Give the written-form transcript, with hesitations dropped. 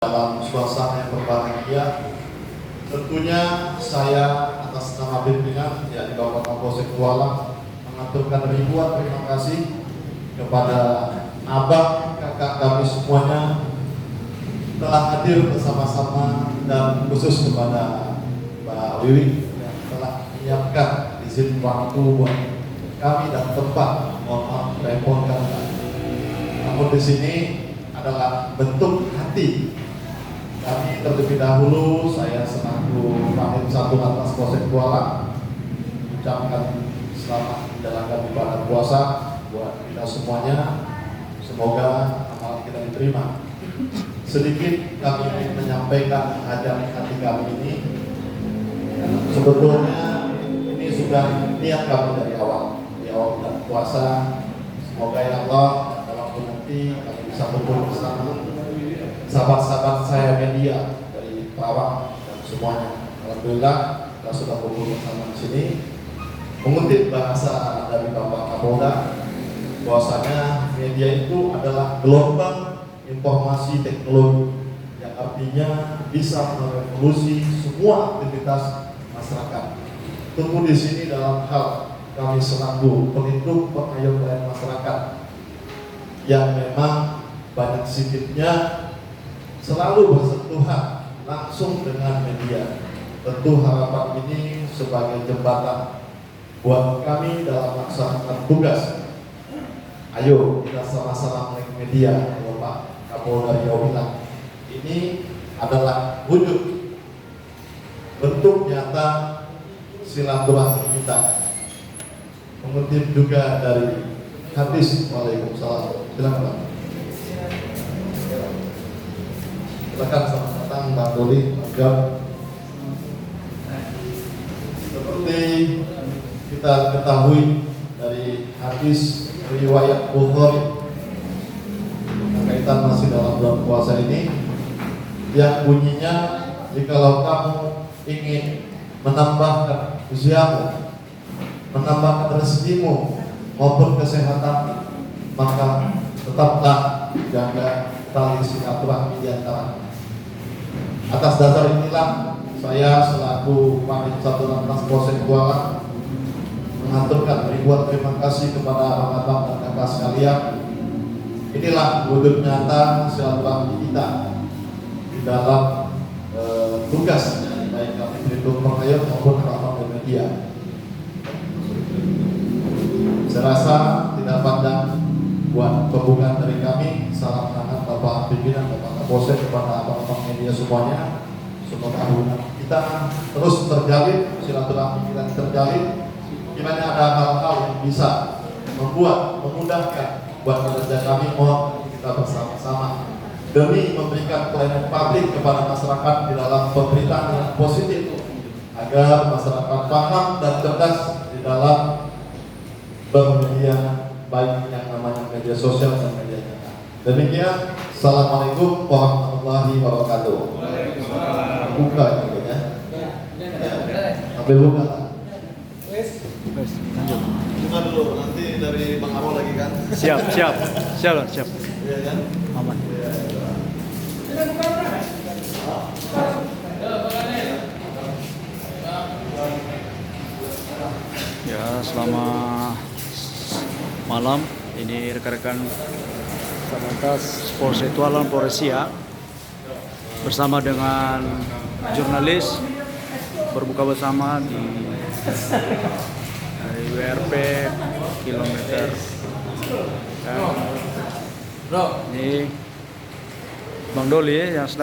Dalam suasana yang berbahagia, tentunya saya atas nama pimpinan yakni Bapak Kapolsek Kuala mengaturkan ribuan terima kasih kepada abang, kakak kami semuanya telah hadir bersama-sama, dan khusus kepada Mbak Wiwi yang telah menyiapkan izin waktu buat kami dan tempat. Mohon maaf merepotkan. Namun di sini adalah bentuk hati kami. Terlebih dahulu saya selaku Panit Satu Lantas Polsek Kuala ucapkan selamat menjalankan ibadah puasa buat kita semuanya. Semoga amal kita diterima. Sedikit kami ingin menyampaikan hajat hati kami ini. Sebetulnya ini sudah niat kami dari awal bulan puasa. Semoga ya Allah dalam waktu nanti kami bisa kumpul bersama sahabat-sahabat saya media dari Perawang dan semuanya. Alhamdulillah kita sudah kumpul bersama di sini. Mengutip bahasa dari Bapak Kapolda, bahwasanya media itu adalah gelombang informasi teknologi yang artinya bisa merevolusi semua aktivitas masyarakat. Tentu di sini dalam hal kami selaku pelindung pengayom masyarakat yang memang banyak sifatnya selalu bersentuhan langsung dengan media. Tentu harapan ini sebagai jembatan buat kami dalam melaksanakan tugas. Ayo kita sama-sama melek media. Bapak Kapolda Riau bilang ini adalah wujud bentuk nyata silaturahmi kita. Mengutip juga dari hadis. Waalaikumsalam. Silakan Pak. Silakan, selamat datang Mbak Doli. Seperti kita ketahui dari hadis riwayat Bukhari berkaitan masih dalam bulan puasa ini, yang bunyinya jikalau kamu ingin menambahkan usiamu, menambahkan rezekimu maupun kesehatan, maka tetaplah jaga tali silaturahmi di antara. Atas dasar inilah saya selaku Panit Satu Lantas Polsek Kuala mengaturkan ribuan terima kasih kepada abang-abang dan kakak sekalian. Inilah wujud nyata silaturahmi kita di dalam tugas baik kami pelindung pengayom maupun harapan media. Saya rasa tidak panjang buat pembukaan dari kami. Salam hangat Bapak Pimpinan, Bapak Kapolsek, kepada abang-abang media semuanya. Semoga hubungan kita terus terjalin, silaturahmi kita terjalin. Gimana ada hal-hal yang bisa memudahkan buat kerja kami, mohon kita bersama-sama demi memberikan pelayanan publik kepada masyarakat di dalam pemberitaan yang positif, agar masyarakat paham dan cerdas di dalam bermedia, baik yang namanya media sosial dan media nyata. Demikian, assalamualaikum warahmatullahi wabarakatuh. Buka gitu ya. Sampai buka. Buka dulu, nanti dari Bang Amol lagi kan. Siap. Iya kan? Aman. Ya, selama malam ini rekan-rekan Satlantas Polsek Kuala Polresia bersama dengan jurnalis berbuka bersama di WRP kilometer. Ini Bang Doli yang sedang